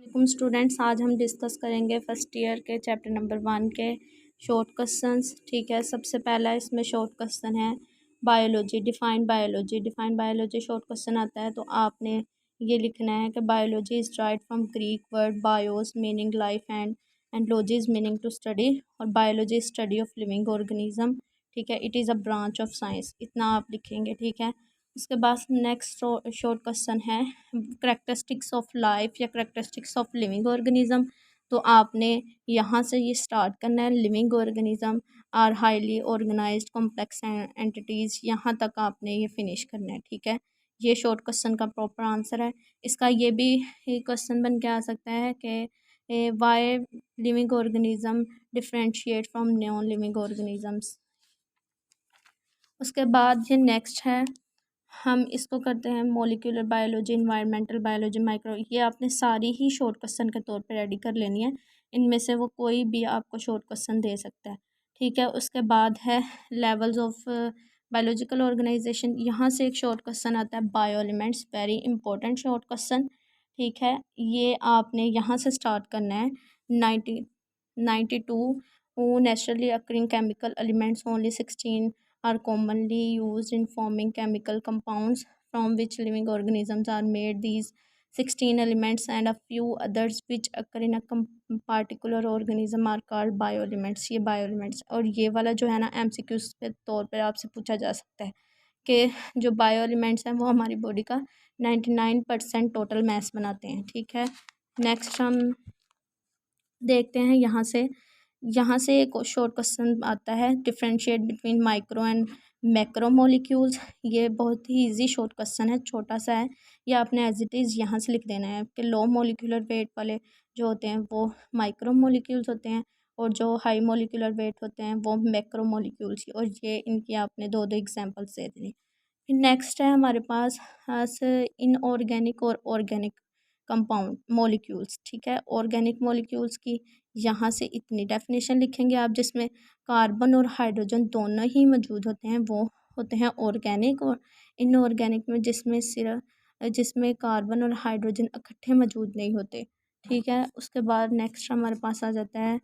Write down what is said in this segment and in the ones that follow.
वालेकुम स्टूडेंट्स, आज हम डिस्कस करेंगे फर्स्ट ईयर के चैप्टर नंबर 1 के शॉर्ट क्वेश्चंस। ठीक है, सबसे पहला इसमें शॉर्ट क्वेश्चन है biology. Define biology short question आता है तो आपने ये लिखना है कि biology is right from Greek word bios meaning life and logy is meaning to study, और biology study of living organism. ठीक है, it is a branch of science, इतना आप लिखेंगे। ठीक है, उसके बाद नेक्स्ट शॉर्ट क्वेश्चन है करेक्टरिस्टिक्स ऑफ लाइफ या करेक्टरिस्टिक्स ऑफ लिविंग ऑर्गेनिज्म। तो आपने यहाँ से ये स्टार्ट करना है, living organism are highly organised complex entities, यहाँ तक आपने ये फिनिश करना है। ठीक है, ये शॉर्ट क्वेश्चन का प्रॉपर आंसर है। इसका ये भी क्वेश्चन बन के आ सकता है कि why living organism differentiate from non living organisms. उसके बाद ये नेक्स्ट है, हम इसको करते हैं molecular biology, environmental biology, micro. ये आपने सारी ही शॉर्ट क्वेश्चन के तौर पे रेडी कर लेनी है, इनमें से वो कोई भी आपको शॉर्ट क्वेश्चन दे सकता है। ठीक है, उसके बाद है लेवल्स ऑफ बायोलॉजिकल ऑर्गेनाइजेशन। यहाँ से एक शॉर्ट क्वेश्चन आता है bio elements, very important short question. ठीक है, ये आपने यहाँ से स्टार्ट करना है। 92 naturally occurring chemical elements, only 16 are commonly used in forming chemical compounds from which living organisms are made. These 16 elements and a few others which occur in a particular organism are called bioelements. ये bioelements, और ये वाला जो है ना MCQ के तौर पर आपसे पूछा जा सकता है कि जो bioelements हैं वो हमारी बॉडी का 99% टोटल मैस बनाते हैं। ठीक है, नेक्स्ट हम देखते हैं यहाँ से एक शॉर्ट क्वेश्चन आता है differentiate between micro and macro molecules. ये बहुत ही इजी शॉर्ट क्वेश्चन है, छोटा सा है। ये आपने एज इट इज़ यहाँ से लिख देना है कि लो मॉलिक्यूलर वेट वाले जो होते हैं वो माइक्रो मॉलिक्यूल्स होते हैं, और जो हाई मॉलिक्यूलर वेट होते हैं वो मैक्रो मॉलिक्यूल्स, और ये इनकी आपने दो दो एग्जांपल्स दे देने। फिर नेक्स्ट है हमारे पास इनऑर्गेनिक और ऑर्गेनिक कंपाउंड मॉलिक्यूल्स। ठीक है, ऑर्गेनिक मॉलिक्यूल्स की यहाँ से इतनी डेफिनेशन लिखेंगे आप, जिसमें कार्बन और हाइड्रोजन दोनों ही मौजूद होते हैं, वो होते हैं ऑर्गेनिक। और इनऑर्गेनिक में जिसमें कार्बन और हाइड्रोजन इकट्ठे मौजूद नहीं होते। ठीक है, उसके बाद नेक्स्ट हमारे पास आ जाता है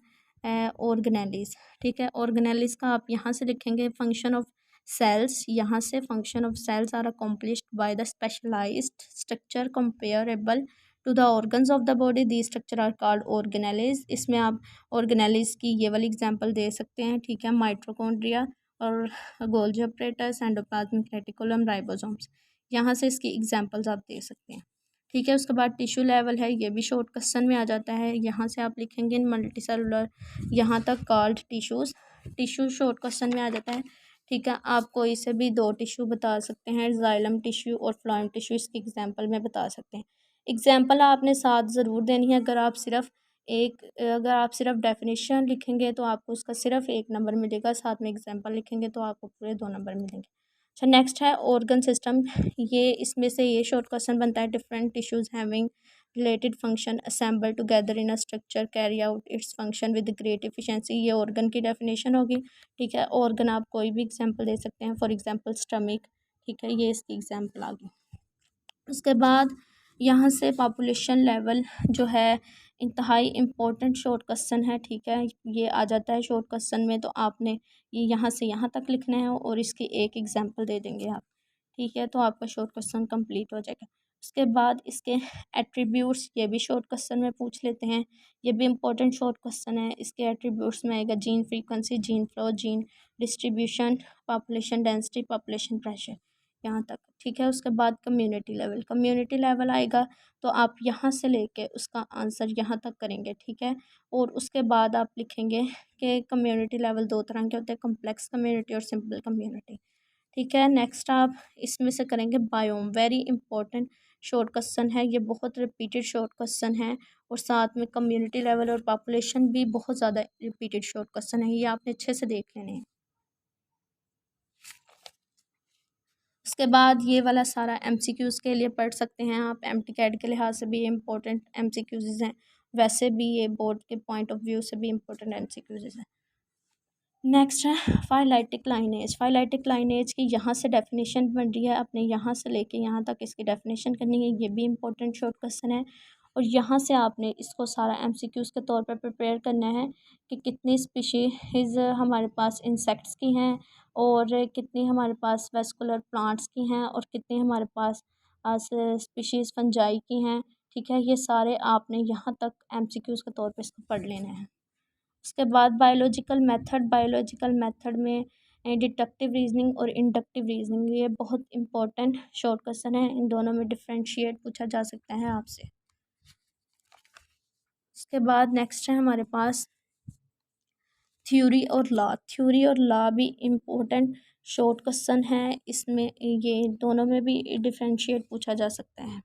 ऑर्गेनेलिस। ठीक है, ऑर्गेनेलिस का आप यहाँ से लिखेंगे फंक्शन ऑफ सेल्स। यहाँ से function of cells are accomplished by the specialised structure comparable to the organs of the body, the structure are called organelles. इसमें आप ऑर्गेनेलिस की ये वाली एग्जांपल दे सकते हैं। ठीक है, माइटोकॉन्ड्रिया और Golgi apparatus, endoplasmic reticulum, ribosomes, यहाँ से इसकी एग्जांपल्स आप दे सकते हैं। ठीक है, उसके बाद टिश्यू लेवल है, ये भी शॉर्ट क्वेश्चन में आ जाता है। यहाँ से आप लिखेंगे इन मल्टी सेलुलर यहाँ तक called tissues, tissue short question में आ जाता है। ठीक है, आप कोई से भी दो टिश्यू बता सकते हैं, जाइलम टिश्यू और फ्लोएम टिश्यू, इसकी एग्जांपल में बता सकते हैं। एग्जांपल आपने साथ ज़रूर देनी है। अगर आप सिर्फ डेफिनेशन लिखेंगे तो आपको उसका सिर्फ 1 नंबर मिलेगा, साथ में एग्जांपल लिखेंगे तो आपको पूरे 2 नंबर मिलेंगे। अच्छा, नेक्स्ट है ऑर्गन सिस्टम। ये इसमें से ये शॉर्ट क्वेश्चन बनता है, different tissues having related function assemble together in a structure carry out its function with great efficiency, ये ऑर्गन की डेफिनेशन होगी। ठीक है, ऑर्गन आप कोई भी एग्जांपल दे सकते हैं, फॉर एग्जांपल स्टमक। ठीक है, ये इसकी एग्जांपल आ गई। उसके बाद यहाँ से पॉपुलेशन लेवल जो है इंतहाई इम्पोर्टेंट शॉर्ट क्वेश्चन है। ठीक है, ये आ जाता है शॉर्ट क्वेश्चन में, तो आपने ये यहाँ से यहाँ तक लिखना है और इसकी एक एग्जांपल दे देंगे आप। ठीक है, तो आपका शॉर्ट क्वेश्चन कंप्लीट हो जाएगा। उसके बाद इसके एट्रीब्यूट्स, ये भी शॉर्ट क्वेश्चन में पूछ लेते हैं, ये भी इंपॉर्टेंट शॉर्ट क्वेश्चन है। इसके एट्रीब्यूट्स में आएगा gene frequency, gene flow, gene distribution, population density, population pressure, यहाँ तक। ठीक है, उसके बाद कम्युनिटी लेवल आएगा, तो आप यहाँ से लेके उसका आंसर यहाँ तक करेंगे। ठीक है, और उसके बाद आप लिखेंगे कि कम्युनिटी लेवल 2 तरह के होते हैं, कम्प्लेक्स कम्युनिटी और सिंपल कम्युनिटी। ठीक है, नेक्स्ट आप इसमें से करेंगे biome, very important short question है, ये बहुत रिपीटेड शॉर्ट क्वेश्चन है, और साथ में कम्युनिटी लेवल और पॉपुलेशन भी बहुत ज़्यादा रिपीटेड शॉर्ट क्वेश्चन है, ये आपने अच्छे से देख लेने हैं। उसके बाद ये वाला सारा MCQs के लिए पढ़ सकते हैं आप, MTCAT के लिहाज से भी ये इंपॉर्टेंट MCQs हैं, वैसे भी ये बोर्ड के पॉइंट ऑफ व्यू से भी इंपॉर्टेंट MCQs हैं। नेक्स्ट है फाइलाइटिक लाइनेज की यहाँ से डेफिनेशन बन रही है, अपने यहाँ से लेके यहाँ तक इसकी डेफिनेशन करनी है, ये भी इंपॉर्टेंट शॉर्ट क्वेश्चन है। और यहाँ से आपने इसको सारा एमसीक्यूज़ के तौर पर प्रिपेयर करना है कि कितनी स्पीशीज़ हमारे पास इंसेक्ट्स की हैं और कितनी हमारे पास वेस्कुलर प्लांट्स की हैं और कितनी हमारे पास स्पीशीज़ फंजाई की हैं। ठीक है, ये सारे आपने यहाँ तक एमसीक्यूज़ के तौर पे इसको पढ़ लेना है। उसके बाद बायोलॉजिकल मेथड में डिडक्टिव रीजनिंग और इंडक्टिव रीजनिंग, ये बहुत इंपॉर्टेंट शॉर्ट क्वेश्चन है। इन दोनों में डिफ्रेंशिएट पूछा जा सकता है आपसे। उसके बाद नेक्स्ट है हमारे पास थ्योरी और लॉ भी इम्पोर्टेंट शॉर्ट क्वेश्चन है। इसमें ये दोनों में भी डिफरेंशिएट पूछा जा सकता है।